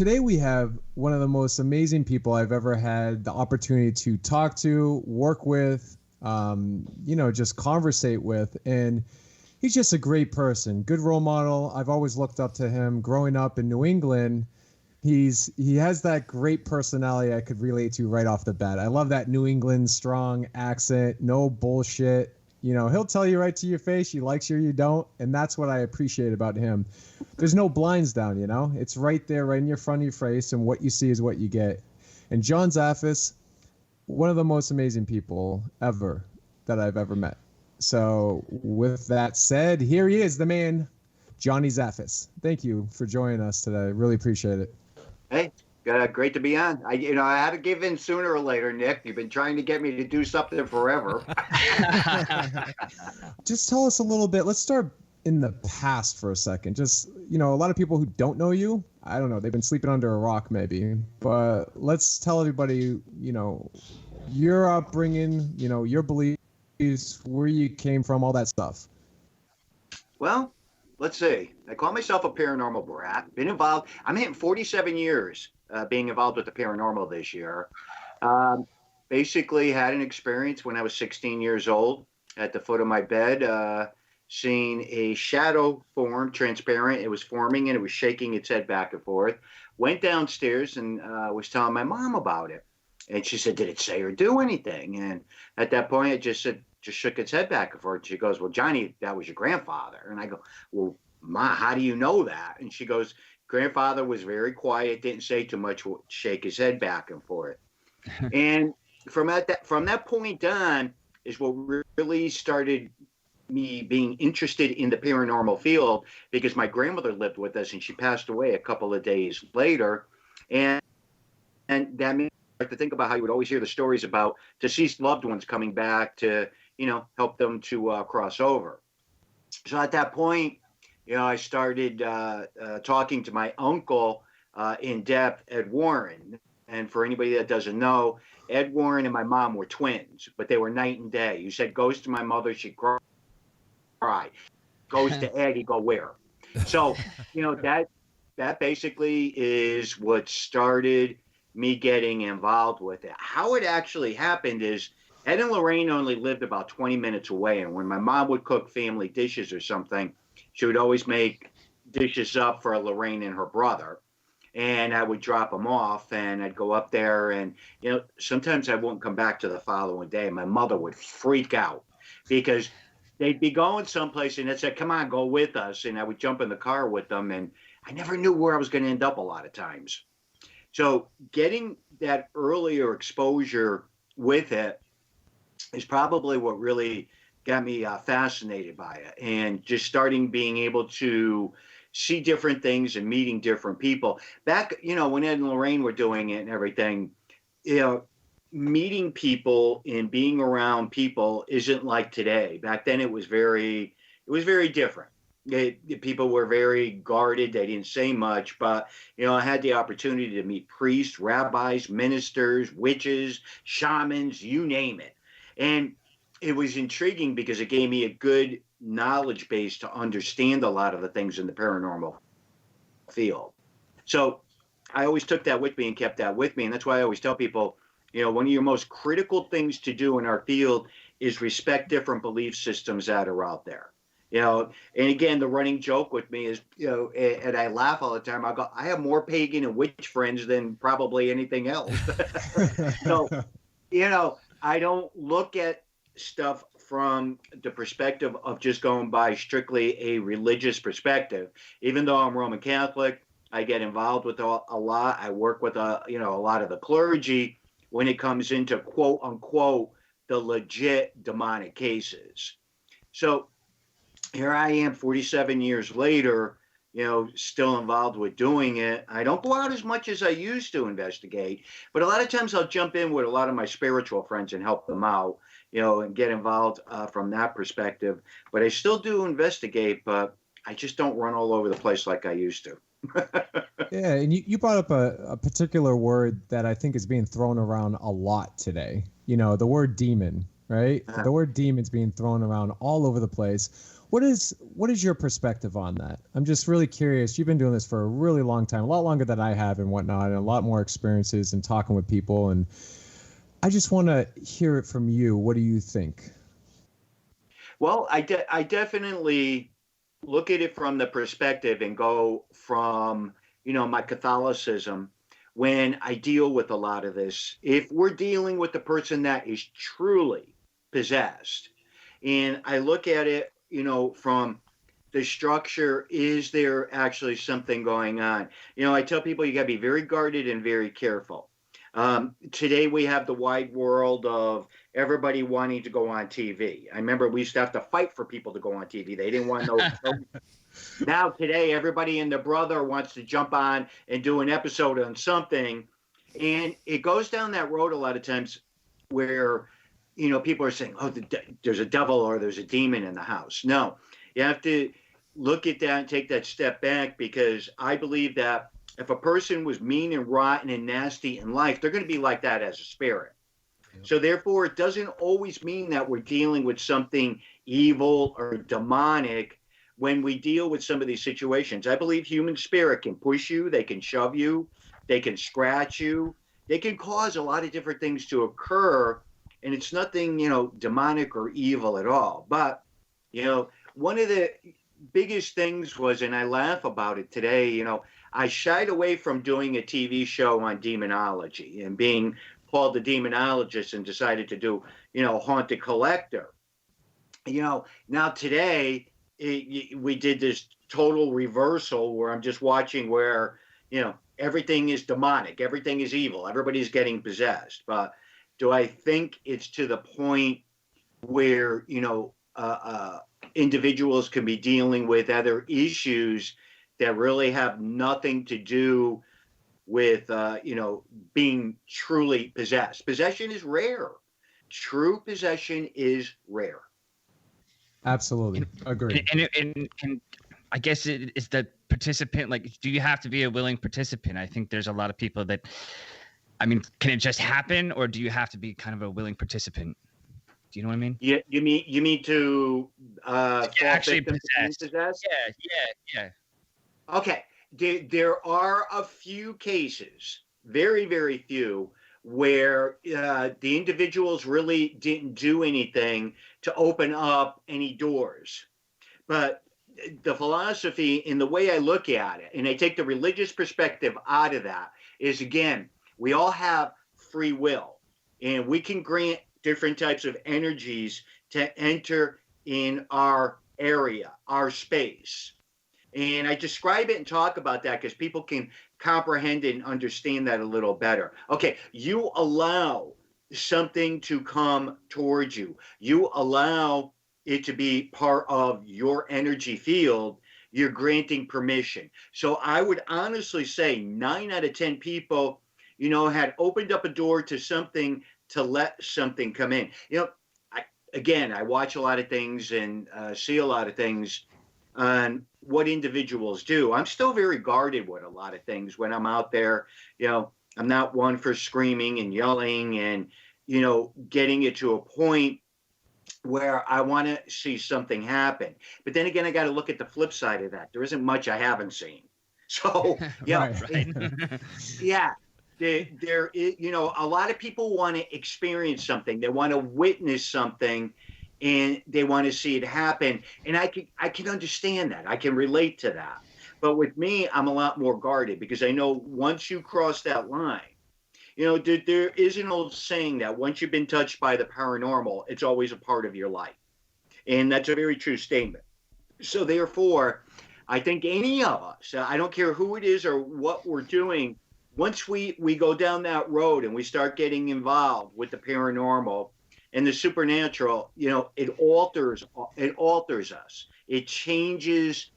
today we have one of the most amazing people I've ever had the opportunity to talk to, work with, just conversate with. And he's just a great person, good role model. I've always looked up to him growing up in New England. He has that great personality I could relate to right off the bat. I love that New England strong accent, no bullshit. He'll tell you right to your face, you likes you or you don't, and that's what I appreciate about him. There's no blinds down, It's right there, right in your front of your face, and what you see is what you get. And John Zaffis, one of the most amazing people ever that I've ever met. So with that said, here he is, the man, Johnny Zaffis. Thank you for joining us today. Really appreciate it. Hey, great to be on. I had to give in sooner or later, Nick. You've been trying to get me to do something forever. Just tell us a little bit. Let's start in the past for a second. Just, a lot of people who don't know you, I don't know, they've been sleeping under a rock maybe. But let's tell everybody, your upbringing, your beliefs, where you came from, all that stuff. Well, let's see. I call myself a paranormal brat. Been involved. I'm hitting 47 years being involved with the paranormal this year. Basically had an experience when I was 16 years old at the foot of my bed, seeing a shadow form, transparent. It was forming and it was shaking its head back and forth. Went downstairs and was telling my mom about it. And she said, did it say or do anything? And at that point, it just shook its head back and forth. She goes, well, Johnny, that was your grandfather. And I go, well, Ma, how do you know that? And she goes, grandfather was very quiet, didn't say too much, would shake his head back and forth. And from that point on is what really started me being interested in the paranormal field, because my grandmother lived with us and she passed away a couple of days later. And that made me start to think about how you would always hear the stories about deceased loved ones coming back to, help them to cross over. So at that point, I started talking to my uncle in depth, Ed Warren. And for anybody that doesn't know, Ed Warren and my mom were twins, but they were night and day. You said, goes to my mother, she'd cry. Goes to Ed, he'd go, where? So, that basically is what started me getting involved with it. How it actually happened is Ed and Lorraine only lived about 20 minutes away. And when my mom would cook family dishes or something, she would always make dishes up for Lorraine and her brother. And I would drop them off and I'd go up there and, sometimes I wouldn't come back to the following day. My mother would freak out because they'd be going someplace and they'd say, come on, go with us. And I would jump in the car with them and I never knew where I was going to end up a lot of times. So getting that earlier exposure with it is probably what really got me fascinated by it, and just being able to see different things and meeting different people. Back, when Ed and Lorraine were doing it and everything, meeting people and being around people isn't like today. Back then it was very different. People were very guarded. They didn't say much, but, I had the opportunity to meet priests, rabbis, ministers, witches, shamans, you name it. And it was intriguing because it gave me a good knowledge base to understand a lot of the things in the paranormal field. So I always took that with me and kept that with me. And that's why I always tell people, one of your most critical things to do in our field is respect different belief systems that are out there. And again, the running joke with me is, and I laugh all the time. I go, I have more pagan and witch friends than probably anything else. So, I don't look at stuff from the perspective of just going by strictly a religious perspective. Even though I'm Roman Catholic, I get involved with a lot. I work with a lot of the clergy when it comes into quote unquote the legit demonic cases. So here I am 47 years later, still involved with doing it. I don't go out as much as I used to investigate, but a lot of times I'll jump in with a lot of my spiritual friends and help them out, and get involved from that perspective. But I still do investigate, but I just don't run all over the place like I used to. Yeah, and you brought up a particular word that I think is being thrown around a lot today. The word demon. right? The word demon's being thrown around all over the place. What is your perspective on that? I'm just really curious. You've been doing this for a really long time, a lot longer than I have and whatnot, and a lot more experiences and talking with people. And I just want to hear it from you. What do you think? Well, I definitely look at it from the perspective and go from, my Catholicism when I deal with a lot of this. If we're dealing with the person that is truly possessed, and I look at it, from the structure, is there actually something going on? I tell people you got to be very guarded and very careful. Today we have the wide world of everybody wanting to go on TV. I remember we used to have to fight for people to go on TV. They didn't want no. Now today everybody and their brother wants to jump on and do an episode on something, and it goes down that road a lot of times where people are saying, "Oh, there's a devil or there's a demon in the house." No, you have to look at that and take that step back, because I believe that if a person was mean and rotten and nasty in life, they're going to be like that as a spirit. Yep. So therefore, it doesn't always mean that we're dealing with something evil or demonic when we deal with some of these situations. I believe human spirit can push you, they can shove you, they can scratch you, they can cause a lot of different things to occur, and it's nothing, demonic or evil at all. But, one of the biggest things was, and I laugh about it today, I shied away from doing a TV show on demonology and being called the demonologist, and decided to do, haunted collector. Now today we did this total reversal where I'm just watching where, everything is demonic, everything is evil, everybody's getting possessed. But do I think it's to the point where, individuals can be dealing with other issues that really have nothing to do with, being truly possessed? Possession is rare. True possession is rare. Absolutely. Agree. And I guess it's the participant. Like, do you have to be a willing participant? I think there's a lot of people that, can it just happen, or do you have to be kind of a willing participant? Do you know what I mean? Yeah, you mean to actually possessed? Yeah. Okay, there are a few cases, very, very few, where the individuals really didn't do anything to open up any doors. But the philosophy in the way I look at it, and I take the religious perspective out of that, is, again, we all have free will, and we can grant different types of energies to enter in our area, our space. And I describe it and talk about that because people can comprehend it and understand that a little better. Okay, you allow something to come towards you. You allow it to be part of your energy field. You're granting permission. So I would honestly say 9 out of 10 people, had opened up a door to something, to let something come in. I watch a lot of things and see a lot of things on what individuals do. I'm still very guarded with a lot of things when I'm out there. I'm not one for screaming and yelling and, getting it to a point where I want to see something happen. But then again, I got to look at the flip side of that. There isn't much I haven't seen. So, right. Yeah. There is, a lot of people want to experience something. They want to witness something, and they want to see it happen. And I can understand that. I can relate to that. But with me, I'm a lot more guarded, because I know once you cross that line, there is an old saying that once you've been touched by the paranormal, it's always a part of your life. And that's a very true statement. So therefore, I think any of us, I don't care who it is or what we're doing, once we go down that road and we start getting involved with the paranormal and the supernatural, it alters us. It changes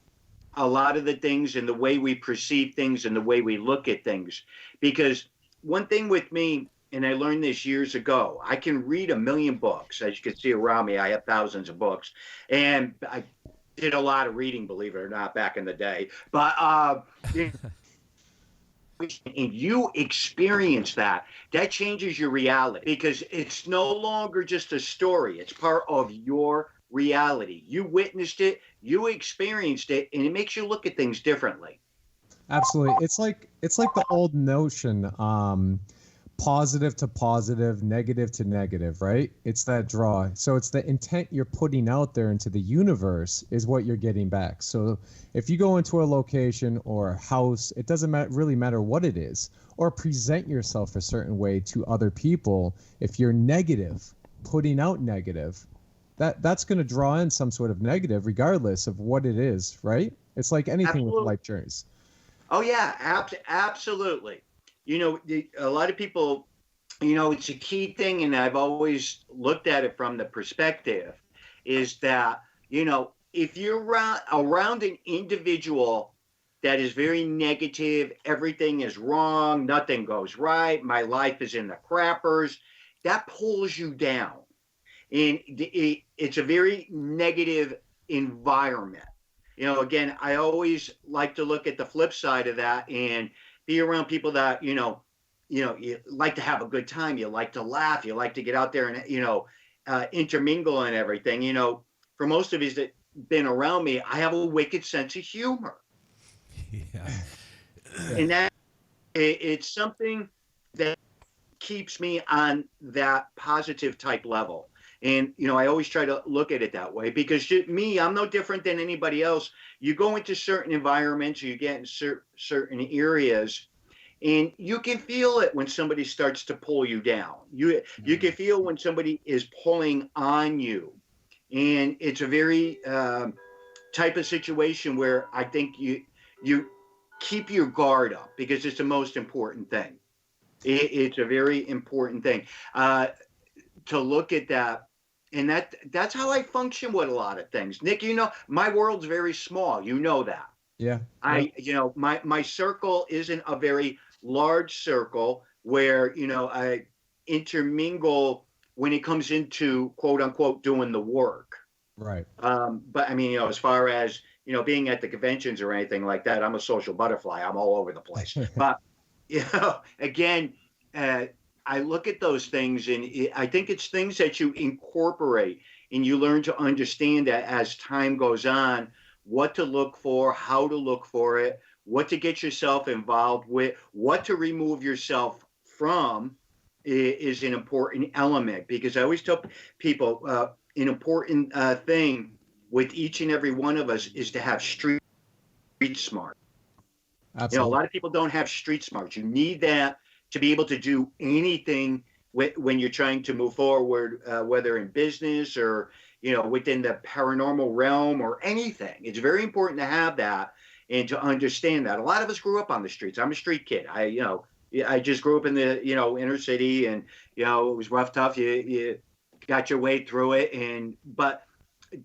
a lot of the things and the way we perceive things and the way we look at things. Because one thing with me, and I learned this years ago, I can read 1 million books. As you can see around me, I have thousands of books. And I did a lot of reading, believe it or not, back in the day. But and you experience that, that changes your reality because it's no longer just a story. It's part of your reality. You witnessed it, you experienced it, and it makes you look at things differently. Absolutely. It's like the old notion, positive to positive, negative to negative, right? It's that draw. So it's the intent you're putting out there into the universe is what you're getting back. So if you go into a location or a house, it doesn't really matter what it is, or present yourself a certain way to other people. If you're negative, putting out negative, that's going to draw in some sort of negative regardless of what it is, right? It's like anything Absolutely. with life journeys. Oh yeah, absolutely. A lot of people, it's a key thing, and I've always looked at it from the perspective, is that, if you're around an individual that is very negative, everything is wrong, nothing goes right, my life is in the crappers, that pulls you down. And it's a very negative environment. Again, I always like to look at the flip side of that and be around people that, you like to have a good time. You like to laugh. You like to get out there and, intermingle and everything. For most of you that been around me, I have a wicked sense of humor. Yeah. And that it's something that keeps me on that positive type level. And, I always try to look at it that way because me, I'm no different than anybody else. You go into certain environments, you get in certain areas, and you can feel it when somebody starts to pull you down. You can feel when somebody is pulling on you. And it's a very type of situation where I think you keep your guard up because it's the most important thing. It's a very important thing to look at that. And that's how I function with a lot of things. Nick, my world's very small. You know that. Yeah. My circle isn't a very large circle where, I intermingle when it comes into quote unquote doing the work. Right. But I mean, as far as, being at the conventions or anything like that, I'm a social butterfly. I'm all over the place. But, again, I look at those things and I think it's things that you incorporate and you learn to understand that as time goes on, what to look for, how to look for it, what to get yourself involved with, what to remove yourself from is an important element. Because I always tell people an important thing with each and every one of us is to have street smart. Absolutely. A lot of people don't have street smarts. You need that to be able to do anything when you're trying to move forward, whether in business or, within the paranormal realm or anything. It's very important to have that and to understand that. A lot of us grew up on the streets. I'm a street kid. I just grew up in the, inner city and, it was rough, tough. You got your way through it. But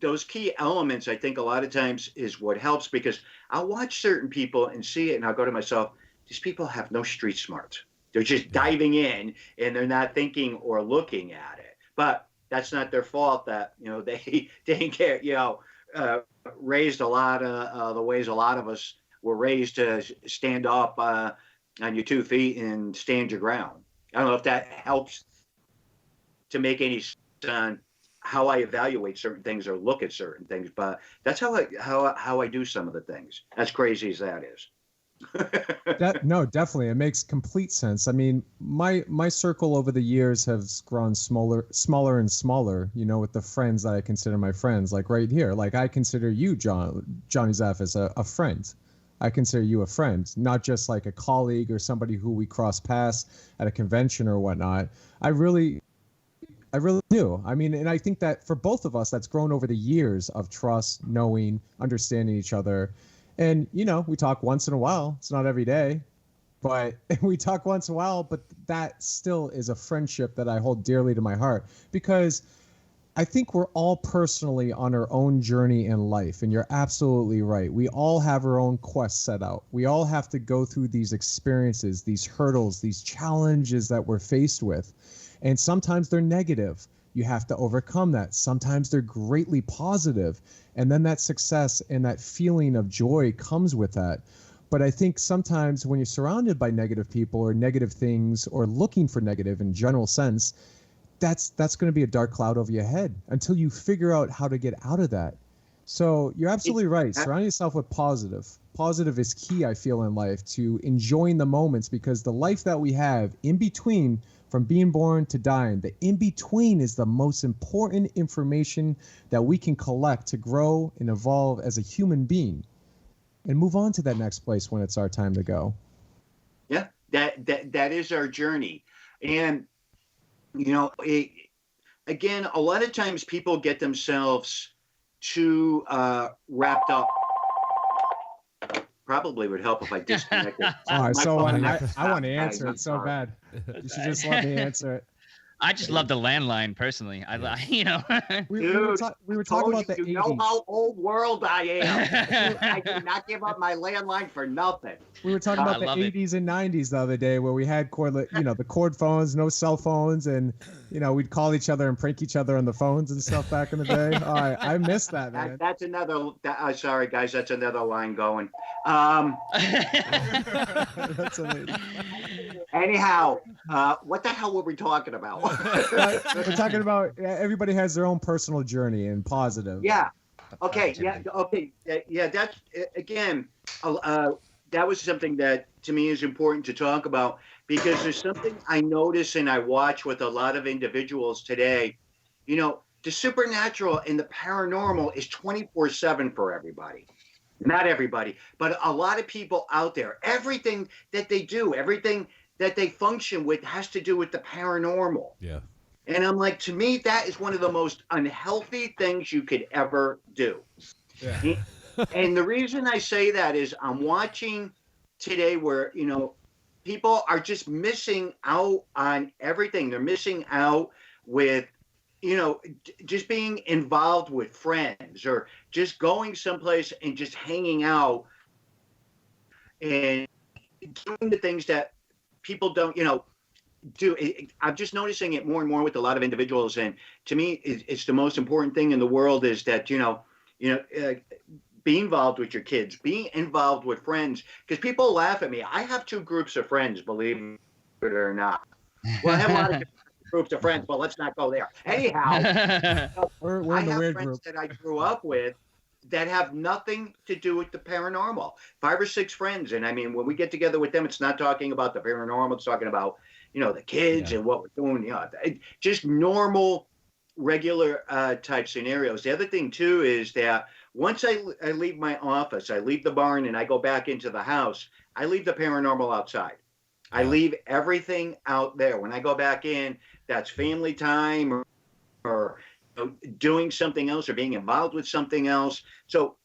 those key elements, I think a lot of times is what helps because I'll watch certain people and see it and I'll go to myself, these people have no street smarts. They're just diving in and they're not thinking or looking at it. But that's not their fault that, they didn't get, raised a lot of the ways a lot of us were raised to stand up on your 2 feet and stand your ground. I don't know if that helps to make any sense on how I evaluate certain things or look at certain things, but that's how I do some of the things. As crazy as that is. No, definitely. It makes complete sense. I mean, my circle over the years has grown smaller and smaller, with the friends that I consider my friends, like right here. Like I consider you, Johnny Zaffis, a friend. I consider you a friend, not just like a colleague or somebody who we cross paths at a convention or whatnot. I really do. I mean, and I think that for both of us, that's grown over the years of trust, knowing, understanding each other. And, we talk once in a while. It's not every day, but we talk once in a while. But that still is a friendship that I hold dearly to my heart because I think we're all personally on our own journey in life. And you're absolutely right. We all have our own quest set out. We all have to go through these experiences, these hurdles, these challenges that we're faced with. And sometimes they're negative. You have to overcome that. Sometimes they're greatly positive. And then that success and that feeling of joy comes with that. But I think sometimes when you're surrounded by negative people or negative things or looking for negative in general sense, that's going to be a dark cloud over your head until you figure out how to get out of that. So you're absolutely right. Surround yourself with positive. Positive is key, I feel, in life, to enjoying the moments, because the life that we have in between, from being born to dying, the in between is the most important information that we can collect to grow and evolve as a human being and move on to that next place when it's our time to go. Yeah, that is our journey. And, you know, again, a lot of times people get themselves too wrapped up. Probably would help if I disconnected. I want to answer it so bad. You should just let me answer it. I just love the landline personally. We were talking about the 80s. You know how old world I am. I did not give up my landline for nothing. We were talking about the 80s and 90s the other day, where we had the cord phones, no cell phones, and we'd call each other and prank each other on the phones and stuff back in the day. I missed that, man. That's another. Sorry, guys, that's another line going. That's amazing. Anyhow, what the hell were we talking about? We're talking about everybody has their own personal journey and positive. Yeah. Okay. Yeah. Okay. Yeah. That's again. That was something that to me is important to talk about, because there's something I notice and I watch with a lot of individuals today. The supernatural and the paranormal is 24/7 for everybody. Not everybody, but a lot of people out there. Everything that they do, everything that they function with has to do with the paranormal. Yeah. And I'm like, to me, that is one of the most unhealthy things you could ever do. Yeah. And the reason I say that is I'm watching today where, people are just missing out on everything. They're missing out with, just being involved with friends or just going someplace and just hanging out and doing the things that people don't, do. I'm just noticing it more and more with a lot of individuals. And to me, it's the most important thing in the world is that, be involved with your kids, be involved with friends, because people laugh at me. I have two groups of friends, believe it or not. Well, I have a lot of groups of friends, but let's not go there. Anyhow, we're in the weird friends group that I grew up with that have nothing to do with the paranormal. 5 or 6 friends. And I mean, when we get together with them, it's not talking about the paranormal. It's talking about, the kids and what we're doing, just normal, regular type scenarios. The other thing too is that once I leave my office, I leave the barn and I go back into the house, I leave the paranormal outside. I leave everything out there. When I go back in, that's family time or doing something else or being involved with something else. So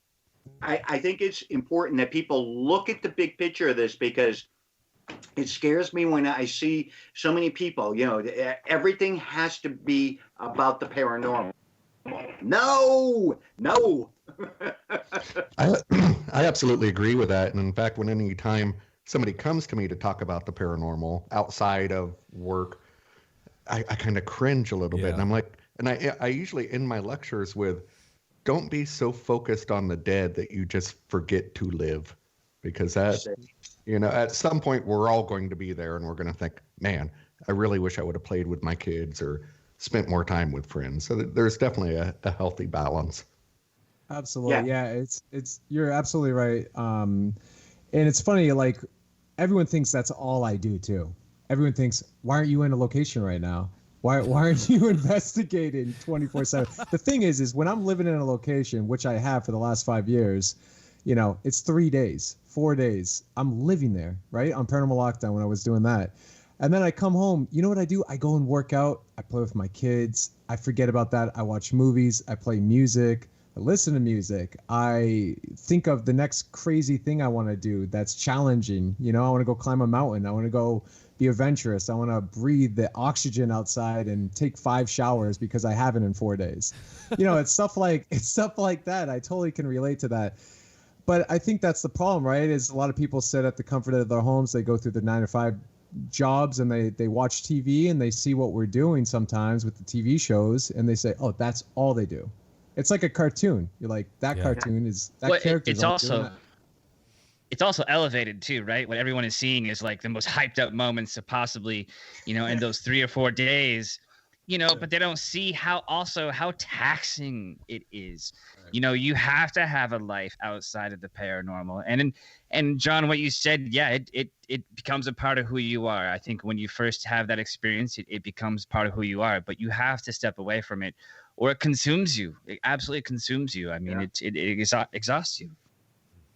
I think it's important that people look at the big picture of this, because it scares me when I see so many people, everything has to be about the paranormal. No. I absolutely agree with that. And in fact, when any time somebody comes to me to talk about the paranormal outside of work, I kind of cringe a little bit. And I'm like, and I usually end my lectures with, don't be so focused on the dead that you just forget to live, because that, at some point we're all going to be there and we're going to think, man, I really wish I would have played with my kids or spent more time with friends. So there's definitely a healthy balance. Absolutely. Yeah. It's you're absolutely right. And it's funny, like everyone thinks that's all I do too. Everyone thinks, why aren't you in a location right now? Why aren't you investigating 24/7? The thing is when I'm living in a location, which I have for the last 5 years, it's 3 days, 4 days. I'm living there, right? On Paranormal Lockdown when I was doing that. And then I come home. You know what I do? I go and work out. I play with my kids. I forget about that. I watch movies. I play music. I listen to music. I think of the next crazy thing I want to do that's challenging. I want to go climb a mountain. I want to go be adventurous. I want to breathe the oxygen outside and take 5 showers because I haven't in 4 days. It's stuff like that. I totally can relate to that. But I think that's the problem, right? Is a lot of people sit at the comfort of their homes. They go through their 9 to 5 jobs and they watch TV and they see what we're doing sometimes with the TV shows and they say, oh, that's all they do. It's like a cartoon. You're like, that cartoon is that character. it's also elevated too, right? What everyone is seeing is like the most hyped up moments of possibly, in those 3 or 4 days, but they don't see how taxing it is. Right. You have to have a life outside of the paranormal. And John, what you said, yeah, it becomes a part of who you are. I think when you first have that experience, it becomes part of who you are, but you have to step away from it or it consumes you. It absolutely consumes you. I mean, it exhausts you.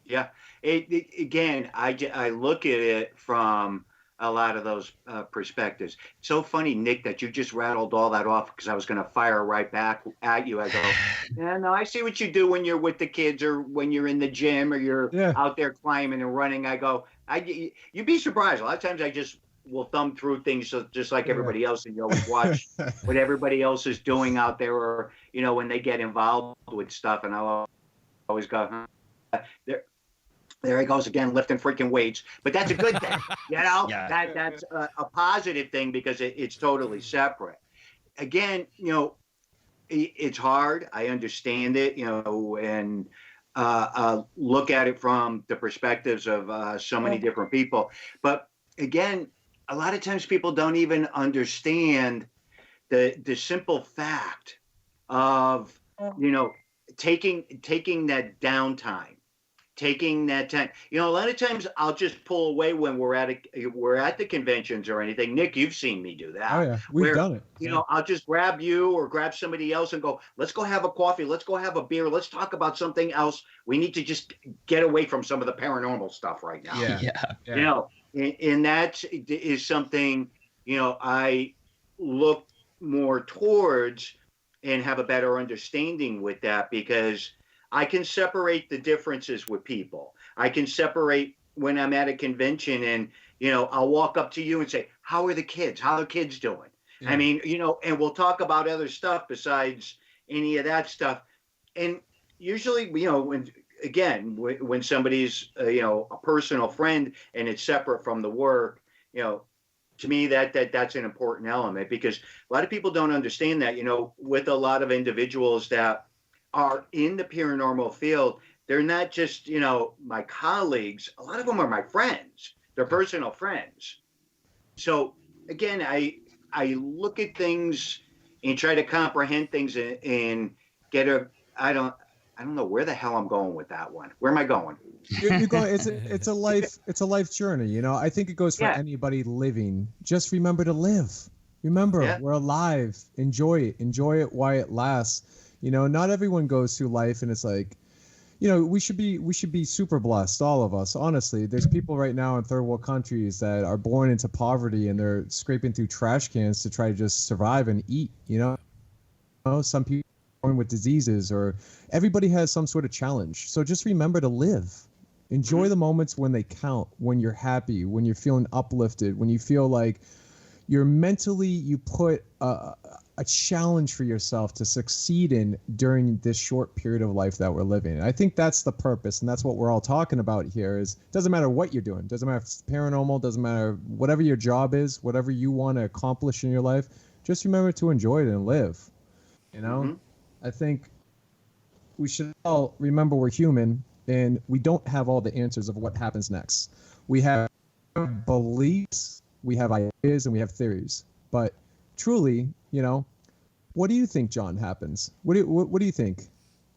Yeah. Again, I look at it from a lot of those perspectives. It's so funny, Nick, that you just rattled all that off because I was going to fire right back at you. I go, yeah, no, I see what you do when you're with the kids or when you're in the gym or you're out there climbing and running. I go, you'd be surprised. A lot of times I just will thumb through things just like everybody else, and you always watch what everybody else is doing out there, or when they get involved with stuff, and I'll always go, there he goes again, lifting freaking weights. But that's a good thing, that's a positive thing because it's totally separate. Again, it's hard. I understand it, and look at it from the perspectives of so many different people. But again, a lot of times people don't even understand the simple fact of, taking that downtime. Taking that time, a lot of times I'll just pull away when we're at the conventions or anything. Nick, you've seen me do that. Oh yeah, we've done it. I'll just grab you or grab somebody else and go, let's go have a coffee. Let's go have a beer. Let's talk about something else. We need to just get away from some of the paranormal stuff right now. Yeah. And that is something, I look more towards and have a better understanding with that, because I can separate the differences with people. I can separate when I'm at a convention and, I'll walk up to you and say, how are the kids? How are the kids doing? Yeah. I mean, and we'll talk about other stuff besides any of that stuff. And usually, when somebody's, a personal friend and it's separate from the work, to me, that's an important element, because a lot of people don't understand that, with a lot of individuals that are in the paranormal field, they're not just, my colleagues. A lot of them are my friends. They're personal friends. So again, I look at things and try to comprehend things and get I don't know where the hell I'm going with that one. Where am I going? You're going. It's a life journey. I think it goes for anybody living. Just remember to live. Remember, we're alive. Enjoy it while it lasts. Not everyone goes through life and it's like, we should be super blessed, all of us. Honestly, there's people right now in third world countries that are born into poverty and they're scraping through trash cans to try to just survive and eat. Some people are born with diseases, or everybody has some sort of challenge. So just remember to live. Enjoy the moments when they count, when you're happy, when you're feeling uplifted, when you feel like you put a challenge for yourself to succeed in during this short period of life that we're living. And I think that's the purpose, and that's what we're all talking about here. Is doesn't matter what you're doing, doesn't matter if it's paranormal, doesn't matter whatever your job is, whatever you want to accomplish in your life, just remember to enjoy it and live. I think we should all remember we're human and we don't have all the answers of what happens next. We have beliefs, we have ideas, and we have theories, but truly, what do you think, John, happens? What do you think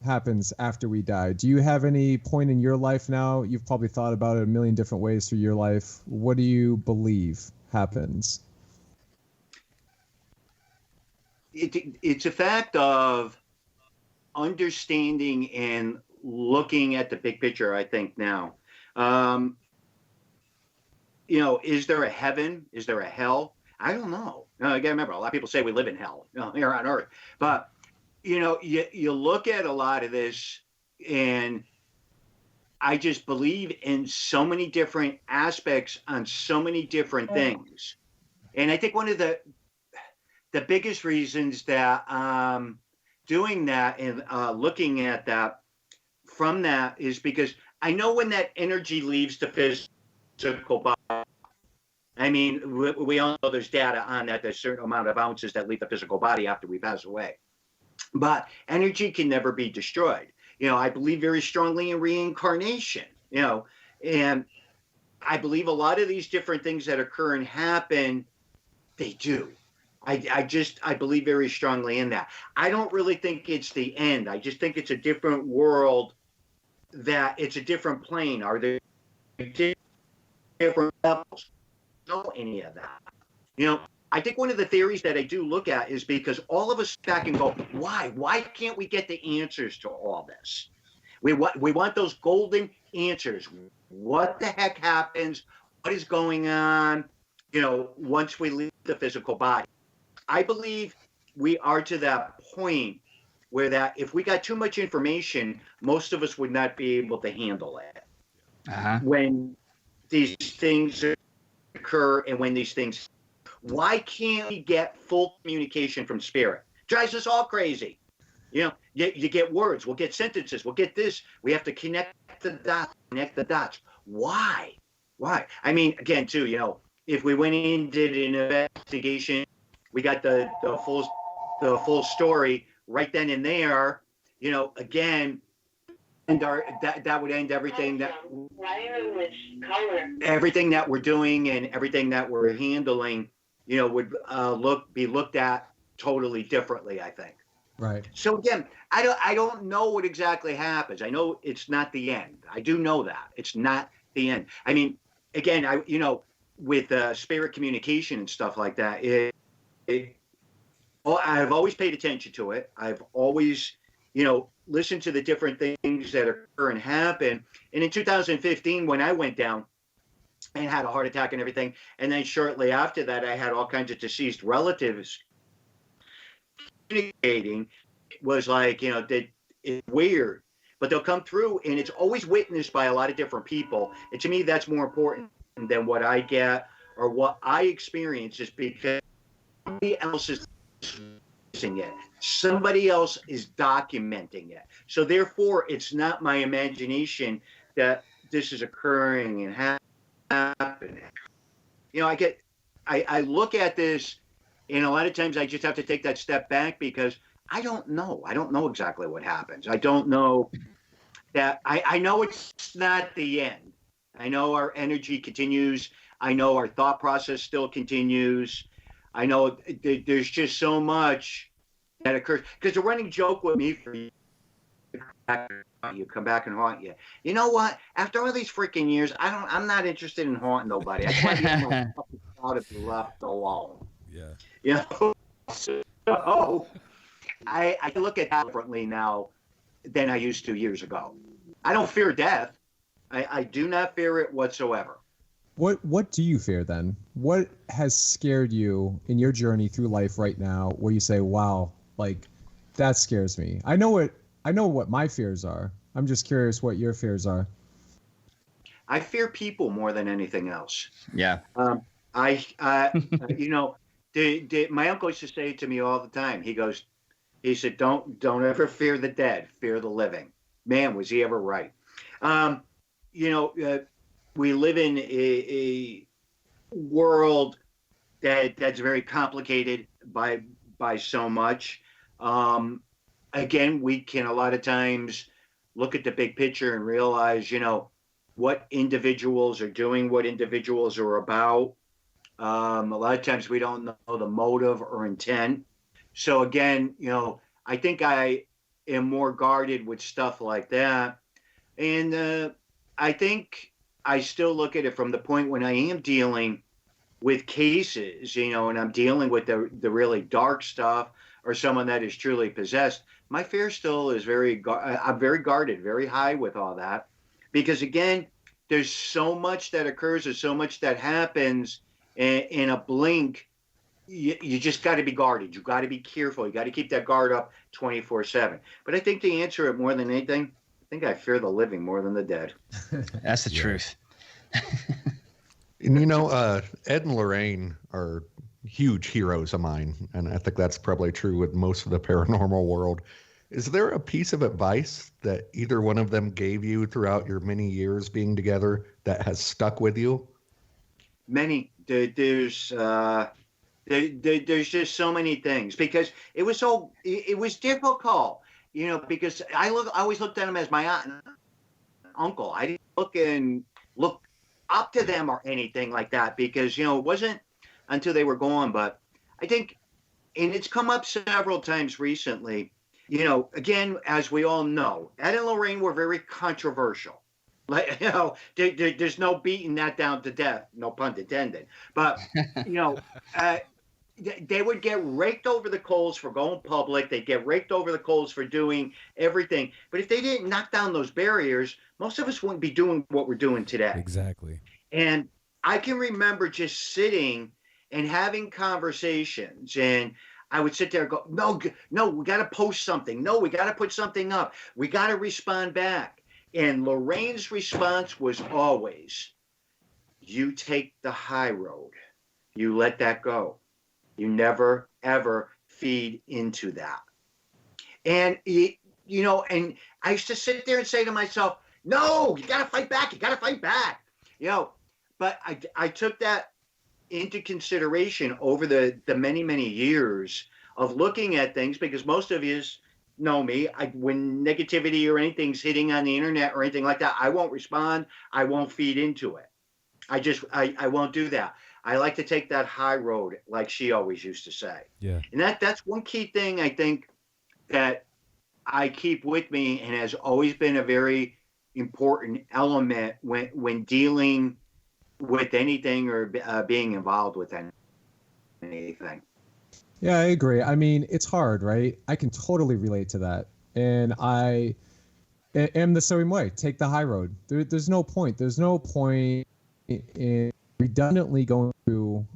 happens after we die? Do you have any point in your life now? You've probably thought about it a million different ways through your life. What do you believe happens? It's a fact of understanding and looking at the big picture, I think, now. Is there a heaven? Is there a hell? I don't know. I gotta remember, a lot of people say we live in hell, here on Earth. But, you look at a lot of this, and I just believe in so many different aspects on so many different things. And I think one of the biggest reasons that doing that and looking at that from that is because I know when that energy leaves the physical body. I mean, we all know there's data on that. There's a certain amount of ounces that leave the physical body after we pass away. But energy can never be destroyed. I believe very strongly in reincarnation. And I believe a lot of these different things that occur and happen, they do. I believe very strongly in that. I don't really think it's the end. I just think it's a different world, that it's a different plane. Are there different levels? Know any of that? You know, I think one of the theories that I do look at is because all of us back and go, why? Why can't we get the answers to all this? We want those golden answers. What the heck happens? What is going on? You know, once we leave the physical body. I believe we are to that point where that if we got too much information, most of us would not be able to handle it. When these things occur and when these things, why can't we get full communication from spirit? Drives us all crazy. You know, you get words, we'll get sentences, we'll get this. We have to connect the dots. Why? I mean, again, too, you know, if we went in, did an investigation, we got the full story right then and there, you know, again, and that would end everything that we're doing and everything that we're handling, you know, would be looked at totally differently, I think. Right. So again, I don't know what exactly happens. I know it's not the end. I do know that it's not the end. I mean, again, you know, with spirit communication and stuff like that, I've always paid attention to it. I've always, you know, listened to the different things that occur and happen. And in 2015, when I went down and had a heart attack and everything, and then shortly after that, I had all kinds of deceased relatives communicating. It was like, you know, it's weird, but they'll come through, and it's always witnessed by a lot of different people. And to me, that's more important than what I get or what I experience, is because somebody else is using it. Somebody else is documenting it. So therefore, it's not my imagination that this is occurring and happening. You know, I look at this, and a lot of times I just have to take that step back because I don't know. I don't know exactly what happens. I don't know that. I know it's not the end. I know our energy continues. I know our thought process still continues. I know there's just so much that occurs. Because the running joke with me for you come back and haunt you. You know what? After all these freaking years, I'm not interested in haunting nobody. I just want to get my fucking out of be left alone. Yeah. You know? So I look at that differently now than I used to years ago. I don't fear death. I do not fear it whatsoever. What do you fear then? What has scared you in your journey through life right now where you say, wow, like that scares me? I know what my fears are. I'm just curious what your fears are. I fear people more than anything else. Yeah. You know, my uncle used to say to me all the time, he said, don't ever fear the dead, fear the living. Man, was he ever right. You know, we live in a world that's very complicated by so much. Again, we can a lot of times look at the big picture and realize, you know, what individuals are doing, what individuals are about. A lot of times we don't know the motive or intent. So again, you know, I think I am more guarded with stuff like that. And I think I still look at it from the point when I am dealing with cases, you know, and I'm dealing with the really dark stuff or someone that is truly possessed. My fear still is I'm very guarded, very high with all that. Because again, there's so much that occurs, there's so much that happens in a blink. You just got to be guarded. You got to be careful. You got to keep that guard up 24/7. But I think to answer it more than anything, I think I fear the living more than the dead. That's the truth. And you know, Ed and Lorraine are huge heroes of mine, and I think that's probably true with most of the paranormal world. Is there a piece of advice that either one of them gave you throughout your many years being together that has stuck with you? Many. There's just so many things, because it was difficult, you know, because I always looked at him as my aunt and uncle. I didn't look and look up to them or anything like that, because, you know, it wasn't until they were gone. But I think, and it's come up several times recently, you know, again, as we all know, Ed and Lorraine were very controversial. Like, you know, there's no beating that down to death, no pun intended. But, you know, they would get raked over the coals for going public. They'd get raked over the coals for doing everything. But if they didn't knock down those barriers, most of us wouldn't be doing what we're doing today. Exactly. And I can remember just sitting and having conversations, and I would sit there and go, no, we got to post something. No, we got to put something up. We got to respond back. And Lorraine's response was always, you take the high road. You let that go. You never, ever feed into that. And, you know, and I used to sit there and say to myself, no, you got to fight back. You got to fight back. You know, but I took that into consideration over the many, many years of looking at things, because most of you know me. When negativity or anything's hitting on the internet or anything like that, I won't respond. I won't feed into it. I won't do that. I like to take that high road, like she always used to say. Yeah. And that's one key thing I think that I keep with me, and has always been a very important element when dealing with anything or being involved with anything. Yeah, I agree. I mean, it's hard, right? I can totally relate to that. And I am the same way. Take the high road. There's no point. There's no point in redundantly going through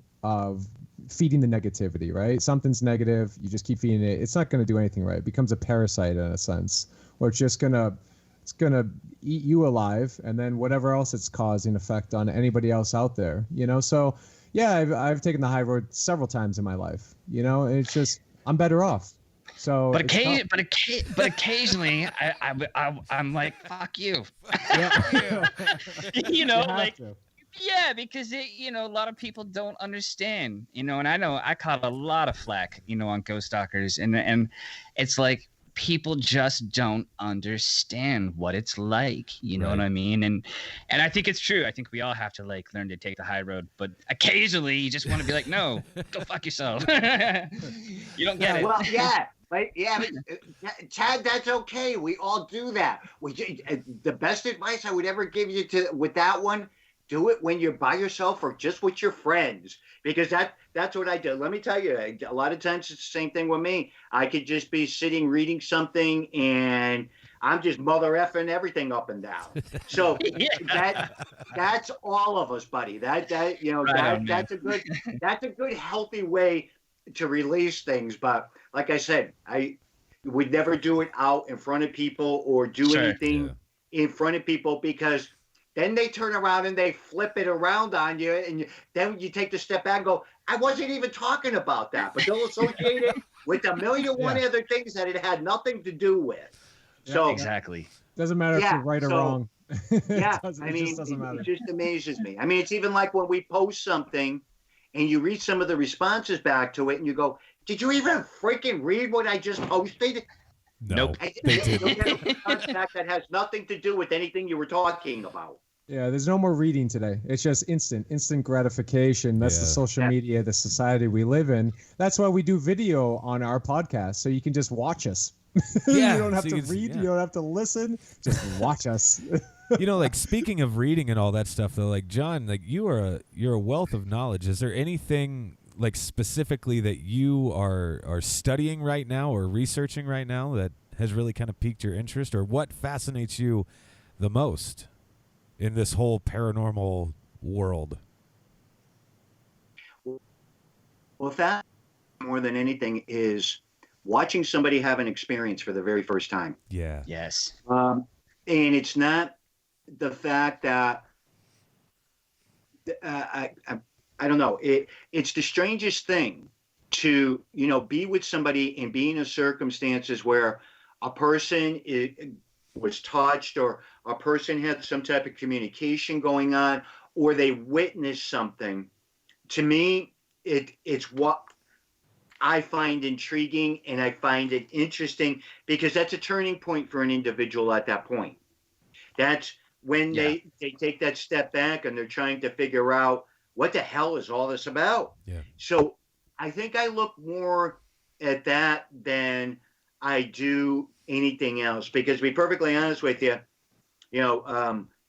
feeding the negativity, right? Something's negative, you just keep feeding it. It's not going to do anything right. It becomes a parasite in a sense, or it's just gonna eat you alive, and then whatever else it's causing effect on anybody else out there, you know? So yeah, I've taken the high road several times in my life, you know, and it's just, I'm better off. So but occasionally I'm like, fuck you. Yeah. You know, You have like to. yeah, because a lot of people don't understand, you know, and I know I caught a lot of flack, you know, on Ghost Stalkers, and it's like people just don't understand what it's like, you know what I mean? And I think it's true. I think we all have to like learn to take the high road, but occasionally you just want to be like, no, go fuck yourself. You don't get it. Well, yeah. But Chad, that's okay. We all do that. The best advice I would ever give you with that one, do it when you're by yourself or just with your friends, because that's what I do. Let me tell you, a lot of times it's the same thing with me. I could just be sitting reading something and I'm just mother effing everything up and down. So that's all of us, buddy. That's a good healthy way to release things. But like I said, I would never do it out in front of people or do anything in front of people, because then they turn around and they flip it around on you, and then you take the step back and go, I wasn't even talking about that, but they'll associate it with a million one other things that it had nothing to do with. So exactly. Doesn't matter if you're right or wrong. Yeah, just doesn't matter. It just amazes me. I mean, it's even like when we post something and you read some of the responses back to it and you go, did you even freaking read what I just posted? No, nope. They did. You'll get a response back that has nothing to do with anything you were talking about. Yeah, there's no more reading today. It's just instant gratification. That's the social media, the society we live in. That's why we do video on our podcast, so you can just watch us. Yeah, you don't have so to you can- read. yeah. You don't have to listen. Just watch us. You know, like speaking of reading and all that stuff, though, like John, like you're a wealth of knowledge. Is there anything like specifically that you are studying right now or researching right now that has really kind of piqued your interest, or what fascinates you the most in this whole paranormal world? Well, that more than anything is watching somebody have an experience for the very first time. Yeah. Yes. And it's not the fact that I don't know. It's the strangest thing to, you know, be with somebody and be in circumstances where a person was touched, or a person had some type of communication going on, or they witnessed something. To me, it's what I find intriguing, and I find it interesting, because that's a turning point for an individual at that point. That's when they take that step back and they're trying to figure out what the hell is all this about. Yeah. So I think I look more at that than I do anything else, because to be perfectly honest with you,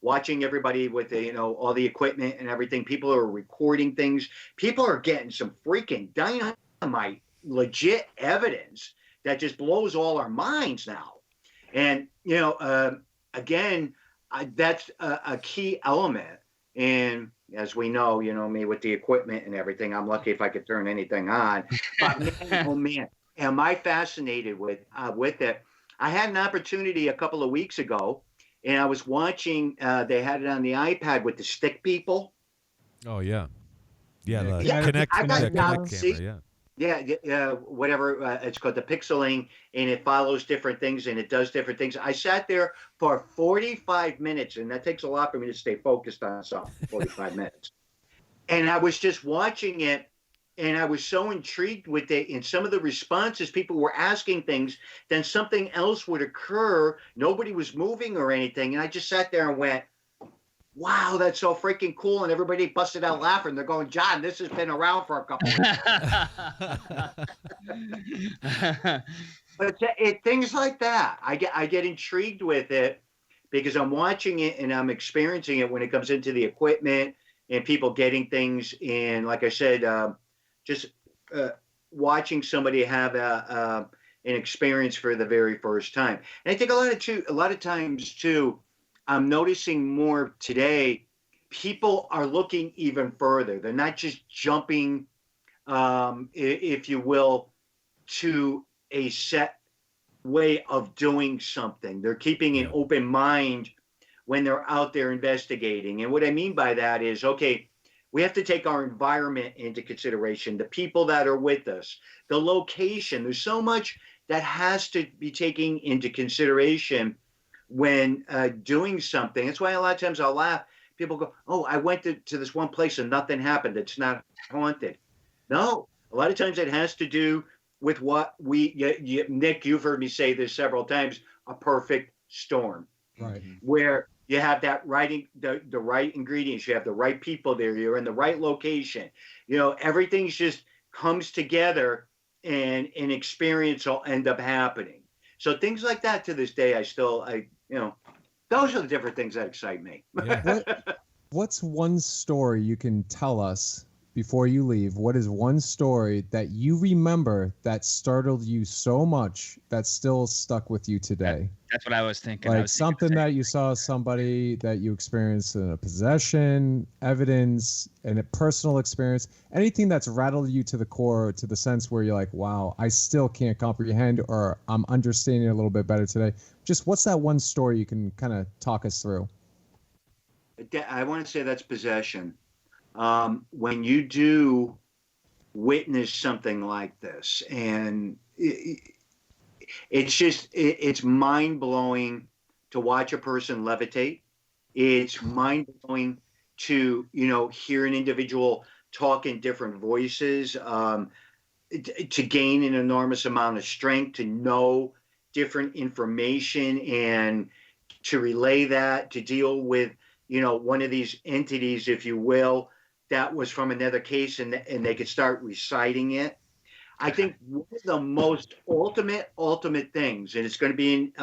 watching everybody with the, all the equipment and everything, people are recording things. People are getting some freaking dynamite, legit evidence that just blows all our minds now. And, again, that's a key element. And as we know, me with the equipment and everything, I'm lucky if I could turn anything on. But man, oh man, am I fascinated with it. I had an opportunity a couple of weeks ago, and I was watching, they had it on the iPad with the stick people. Oh, yeah. Yeah, the Yeah, Connect I got camera, yeah, whatever it's called, the pixeling, and it follows different things and it does different things. I sat there for 45 minutes, and that takes a lot for me to stay focused on something. 45 minutes, and I was just watching it, and I was so intrigued with it. And some of the responses, people were asking things, then something else would occur. Nobody was moving or anything, and I just sat there and went, wow, that's so freaking cool. And everybody busted out laughing. They're going, John, this has been around for a couple of years. But things like that, I get intrigued with it because I'm watching it and I'm experiencing it when it comes into the equipment and people getting things in. Like I said, just watching somebody have an experience for the very first time. And I think a lot of times too, I'm noticing more today, people are looking even further. They're not just jumping, if you will, to a set way of doing something. They're keeping an open mind when they're out there investigating. And what I mean by that is, okay, we have to take our environment into consideration, the people that are with us, the location. There's so much that has to be taken into consideration when doing something. That's why a lot of times I'll laugh. People go, oh, I went to this one place and nothing happened. It's not haunted. No, a lot of times it has to do with what Nick, you've heard me say this several times, a perfect storm. Right. Where you have the right ingredients, you have the right people there, you're in the right location. Everything's just comes together and an experience will end up happening. So things like that to this day, those are the different things that excite me. Yeah. What's one story you can tell us before you leave? What is one story that you remember that startled you so much that still stuck with you today? That's what I was thinking. Like something that you saw somebody that you experienced in a possession, evidence, and a personal experience, anything that's rattled you to the core, to the sense where you're like, wow, I still can't comprehend, or I'm understanding it a little bit better today. Just what's that one story you can kind of talk us through? I want to say that's possession. When you do witness something like this, and it's mind-blowing to watch a person levitate. It's mind-blowing to, hear an individual talk in different voices, to gain an enormous amount of strength, to know different information and to relay that, to deal with, one of these entities, if you will, that was from another case, and they could start reciting it. I think one of the most ultimate things, and it's going to be in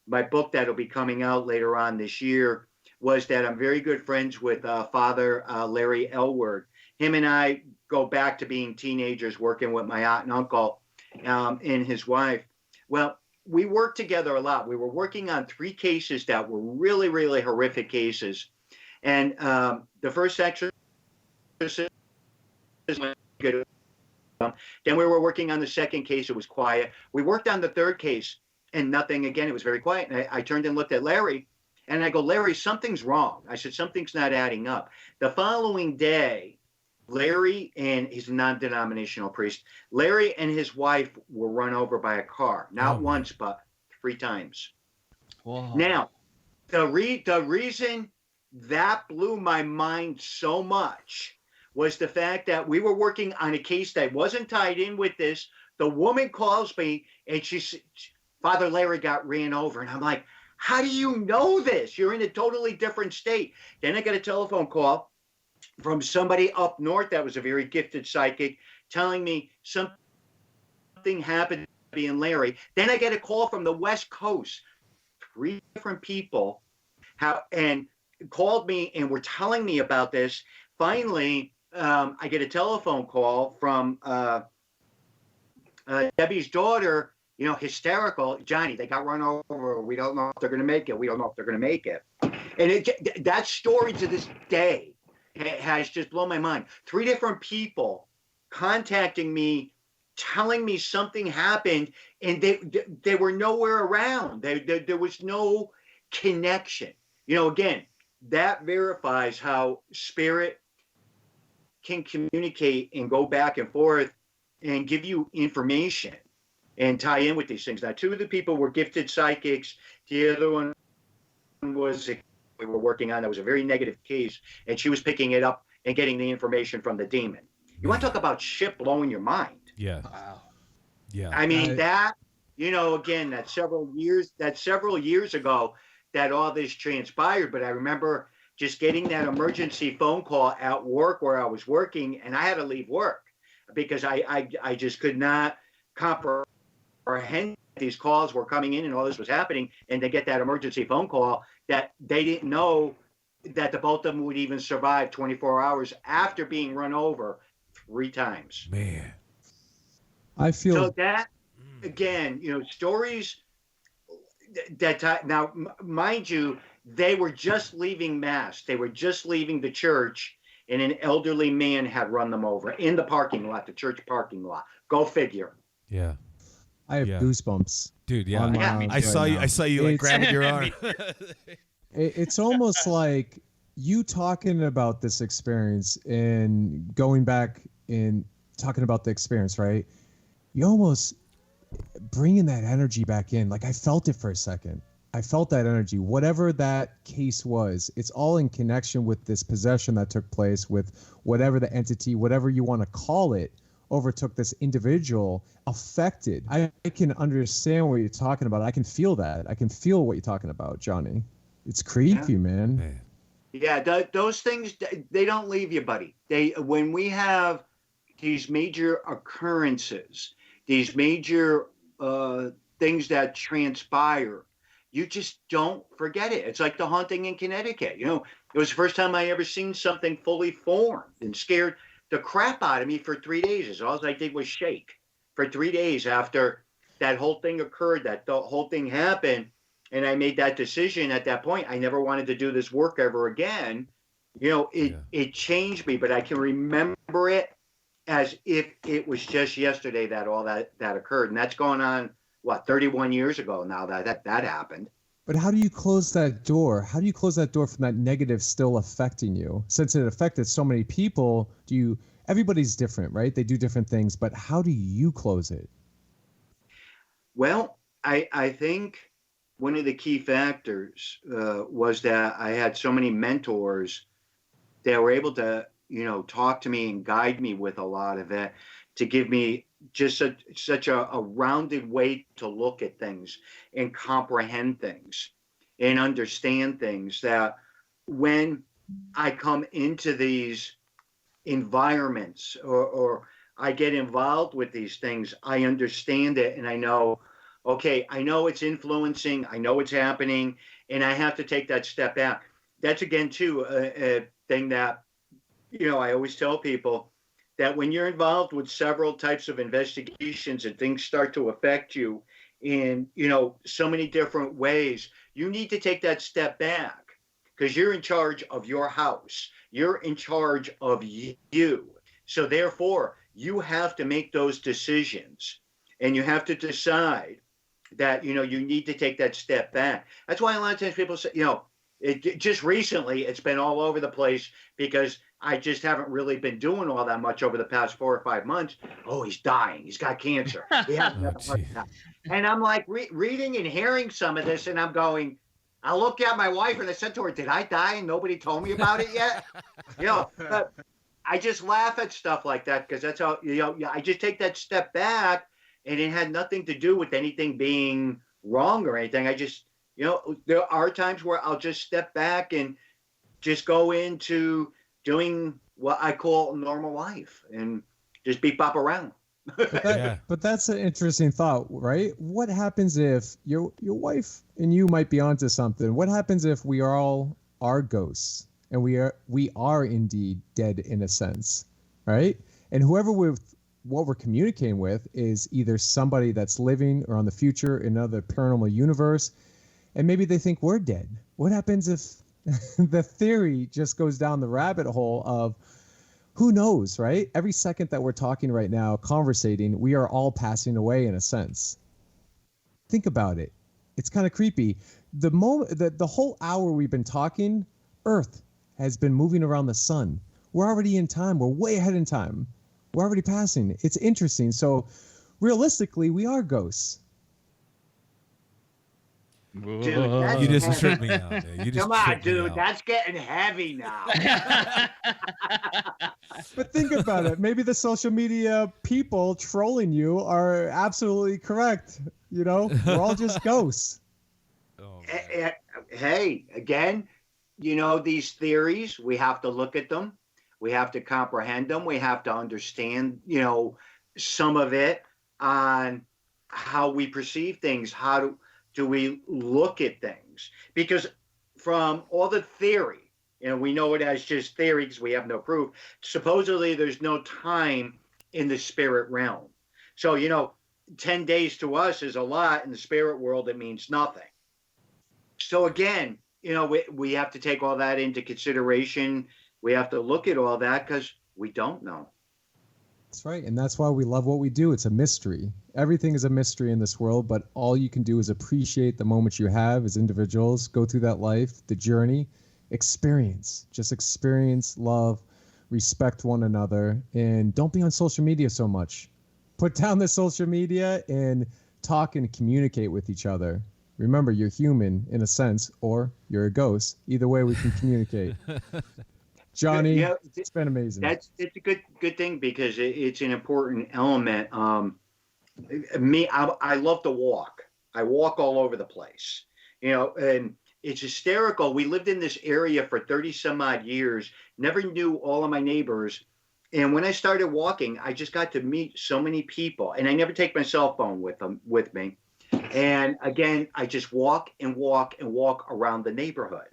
my book that'll be coming out later on this year, was that I'm very good friends with Father Larry Elward. Him and I go back to being teenagers working with my aunt and uncle and his wife. Well, we worked together a lot. We were working on 3 cases that were really, really horrific cases. And the first exorcism is good. Then we were working on the second case. It was quiet. We worked on the third case and nothing. Again, it was very quiet. And I turned and looked at Larry and I go, Larry, something's wrong. I said, something's not adding up. The following day, Larry, and he's a non-denominational priest, Larry and his wife were run over by a car, not once, but 3 times. Whoa. Now, the reason that blew my mind so much was the fact that we were working on a case that wasn't tied in with this. The woman calls me and she said, Father Larry got ran over. And I'm like, How do you know this? You're in a totally different state. Then I got a telephone call from somebody up north that was a very gifted psychic telling me something happened to me and Larry. Then I get a call from the West Coast. 3 different people and called me and were telling me about this. Finally, I get a telephone call from Debbie's daughter, hysterical. Johnny, they got run over. We don't know if they're going to make it. We don't know if they're going to make it. And that story to this day has just blown my mind. 3 different people contacting me, telling me something happened, and they were nowhere around. There was no connection. Again, that verifies how spirit can communicate and go back and forth and give you information and tie in with these things. Now, 2 of the people were gifted psychics. The other one was we were working on. That was a very negative case, and she was picking it up and getting the information from the demon. You want to talk about shit blowing your mind? Yeah. Wow. Yeah. I mean, again, that's several years ago that all this transpired. But I remember just getting that emergency phone call at work where I was working, and I had to leave work because I just could not comprehend these calls were coming in and all this was happening, and to get that emergency phone call that they didn't know that the both of them would even survive 24 hours after being run over 3 times. Man. I feel so that again, stories that now, mind you, they were just leaving mass. They were just leaving the church, and an elderly man had run them over in the parking lot, the church parking lot. Go figure. Yeah. I have goosebumps, dude. Yeah, on my Yeah, arms I saw right you. now. I saw you like grabbing your arm. It's almost like you talking about this experience and going back and talking about the experience, right? You almost bringing that energy back in. Like I felt it for a second. I felt that energy. Whatever that case was, it's all in connection with this possession that took place with whatever the entity, whatever you want to call it, overtook this individual, affected. I can understand what you're talking about. I can feel that. I can feel what you're talking about, Johnny. It's creepy, man. Yeah, those things, they don't leave you, buddy. When we have these major occurrences, these major things that transpire, you just don't forget it. It's like the haunting in Connecticut. It was the first time I ever seen something fully formed and scared the crap out of me for 3 days. All I did was shake for 3 days after that whole thing occurred, that the whole thing happened. And I made that decision at that point. I never wanted to do this work ever again. It changed me, but I can remember it as if it was just yesterday that all that occurred. And that's going on, 31 years ago now that happened. But how do you close that door? How do you close that door from that negative still affecting you? Since it affected so many people, everybody's different, right? They do different things, but how do you close it? Well, I think one of the key factors was that I had so many mentors that were able to, talk to me and guide me with a lot of it, to give me just such a rounded way to look at things and comprehend things and understand things, that when I come into these environments or I get involved with these things, I understand it and I know, okay, I know it's influencing, I know it's happening, and I have to take that step back. That's again too a thing that, I always tell people, that when you're involved with several types of investigations and things start to affect you in, so many different ways, you need to take that step back, because you're in charge of your house. You're in charge of you. So therefore, you have to make those decisions, and you have to decide that, you need to take that step back. That's why a lot of times people say, just recently, it's been all over the place because I just haven't really been doing all that much over the past 4 or 5 months. Oh, he's dying. He's got cancer. And I'm like reading and hearing some of this, and I'm going, I look at my wife and I said to her, did I die and nobody told me about it yet? I just laugh at stuff like that because that's how, I just take that step back, and it had nothing to do with anything being wrong or anything. I just You know, there are times where I'll just step back and just go into doing what I call normal life and just beep bop around. But that's an interesting thought, right? What happens if your wife and you might be onto something? What happens if we all are ghosts and we are indeed dead in a sense, right? And whoever what we're communicating with is either somebody that's living or on the future in another paranormal universe, and maybe they think we're dead. What happens if the theory just goes down the rabbit hole of who knows, right? Every second that we're talking right now, conversating, we are all passing away in a sense. Think about it. It's kind of creepy. The whole hour we've been talking, Earth has been moving around the sun. We're already in time. We're way ahead in time. We're already passing. It's interesting. So realistically, we are ghosts. Dude, You just tripped me out. You just come on, tripped me dude. out. That's getting heavy now. But think about it. Maybe the social media people trolling you are absolutely correct. You know, we're all just ghosts. Oh, man. Hey, again, you know, these theories, we have to look at them. We have to comprehend them. We have to understand, you know, some of it on how we perceive things. How do we look at things? Because from all the theory, you know, we know it as just theory because we have no proof. Supposedly, there's no time in the spirit realm. So, you know, 10 days to us is a lot. In the spirit world, it means nothing. So again, you know, we have to take all that into consideration. We have to look at all that because we don't know. That's right. And that's why we love what we do. It's a mystery. Everything is a mystery in this world, but all you can do is appreciate the moments you have as individuals, go through that life, the journey, experience, just experience, love, respect one another, and don't be on social media so much. Put down the social media and talk and communicate with each other. Remember, you're human in a sense, or you're a ghost. Either way, we can communicate. Johnny, Yeah, it's been amazing. It's a good thing because it's an important element. I love to walk. I walk all over the place, you know, and it's hysterical. We lived in this area for 30 some odd years, never knew all of my neighbors. And when I started walking, I just got to meet so many people, and I never take my cell phone with me. And again, I just walk and walk and walk around the neighborhood.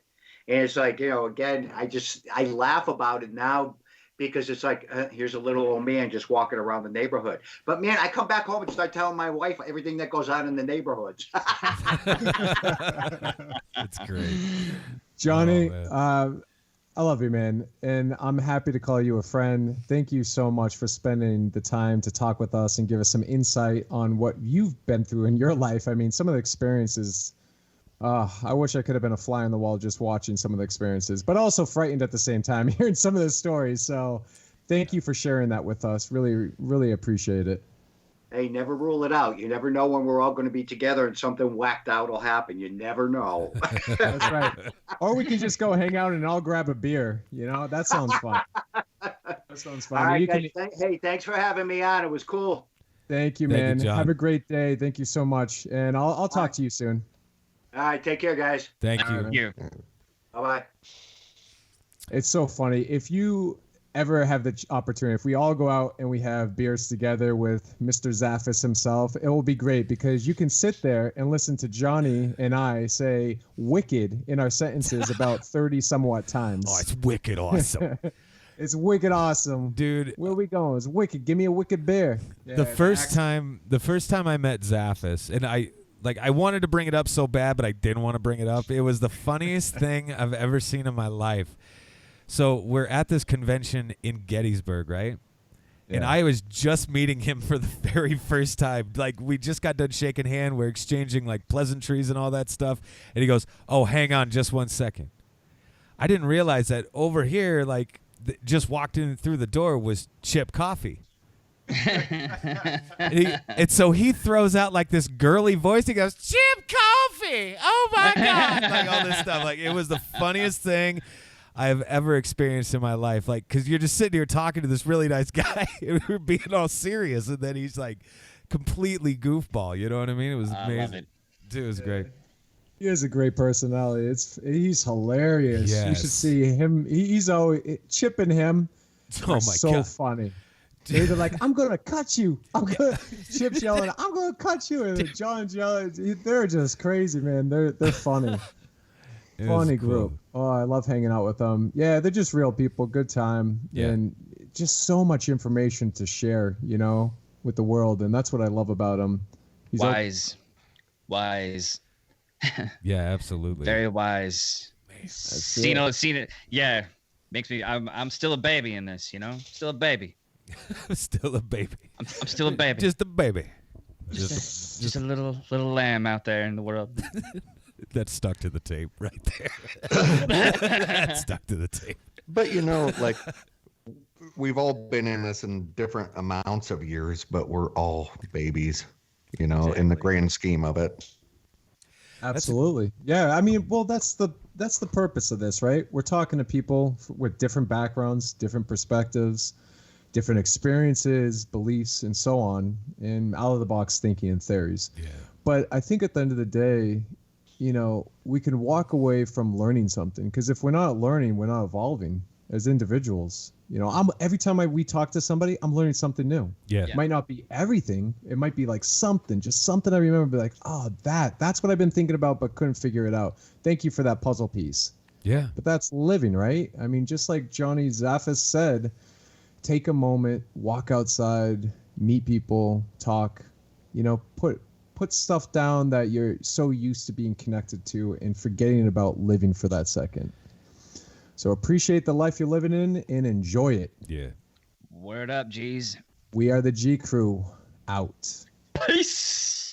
And it's like, you know, again, I laugh about it now because it's like, here's a little old man just walking around the neighborhood. But man, I come back home and start telling my wife everything that goes on in the neighborhoods. That's great. Johnny, Oh, I love you, man. And I'm happy to call you a friend. Thank you so much for spending the time to talk with us and give us some insight on what you've been through in your life. I mean, some of the experiences, I wish I could have been a fly on the wall just watching some of the experiences, but also frightened at the same time hearing some of the stories. So thank you for sharing that with us. Really, really appreciate it. Hey, never rule it out. You never know when we're all going to be together and something whacked out will happen. You never know. That's right. Or we can just go hang out and I'll grab a beer. You know, that sounds fun. That sounds fun. All right, You guys. can, Hey, thanks for having me on. It was cool. thank you, Thank you, man. John. Have a great day. Thank you so much. And I'll talk to you soon. All right, take care, guys. Thank you. Thank you. Bye-bye. It's so funny. If you ever have the opportunity, if we all go out and we have beers together with Mr. Zaffis himself, it will be great because you can sit there and listen to Johnny and I say wicked in our sentences about 30 somewhat times. Oh, it's wicked awesome. It's wicked awesome. Dude, Where we going? It's wicked. Give me a wicked beer. the first time I met Zaffis, and I wanted to bring it up so bad, but I didn't want to bring it up. It was the funniest thing I've ever seen in my life. So we're at this convention in Gettysburg, right? Yeah. And I was just meeting him for the very first time. Like, we just got done shaking hands. We're exchanging, like, pleasantries and all that stuff. And he goes, oh, hang on just 1 second. I didn't realize that over here, like, just walked in through the door was Chip Coffee. and so he throws out, like, this girly voice. He goes, Chip Coffee! Oh, my God! Like, all this stuff. Like, it was the funniest thing I have ever experienced in my life. Like, because you're just sitting here talking to this really nice guy, and we're being all serious, and then he's like completely goofball. You know what I mean? It was amazing. Love it. Dude, it was great. He has a great personality. He's hilarious. Yes. You should see him. He's always Chip and him. Oh my so God. funny. They're either like, I'm gonna cut you. Chip's yelling, I'm gonna cut you, and then John's yelling. They're just crazy, man. They're funny. Funny group. Oh, I love hanging out with them. Yeah, they're just real people. Good time. Yeah. And just so much information to share, with the world. And that's what I love about him. He's Wise. Yeah, absolutely. Very wise. Seen it. Yeah. Makes me, I'm still a baby in this, Still a baby. Still a baby. I'm still a baby. Just a baby. Just a little lamb out there in the world. That's stuck to the tape right there. That's stuck to the tape. But like we've all been in this in different amounts of years, but we're all babies, in the grand scheme of it. Absolutely. Yeah. I mean, well, that's the purpose of this, right? We're talking to people with different backgrounds, different perspectives, different experiences, beliefs, and so on, and out of the box thinking and theories. Yeah. But I think at the end of the day, we can walk away from learning something, because if we're not learning, we're not evolving as individuals. Every time we talk to somebody, I'm learning something new. Yeah. It might not be everything. It might be like just something I remember, be like, oh, that's what I've been thinking about, but couldn't figure it out. Thank you for that puzzle piece. Yeah. But that's living, right? I mean, just like Johnny Zaffis said, take a moment, walk outside, meet people, talk, put stuff down that you're so used to being connected to and forgetting about living for that second. So appreciate the life you're living in and enjoy it. Yeah. Word up, G's. We are the G Crew. Out. Peace.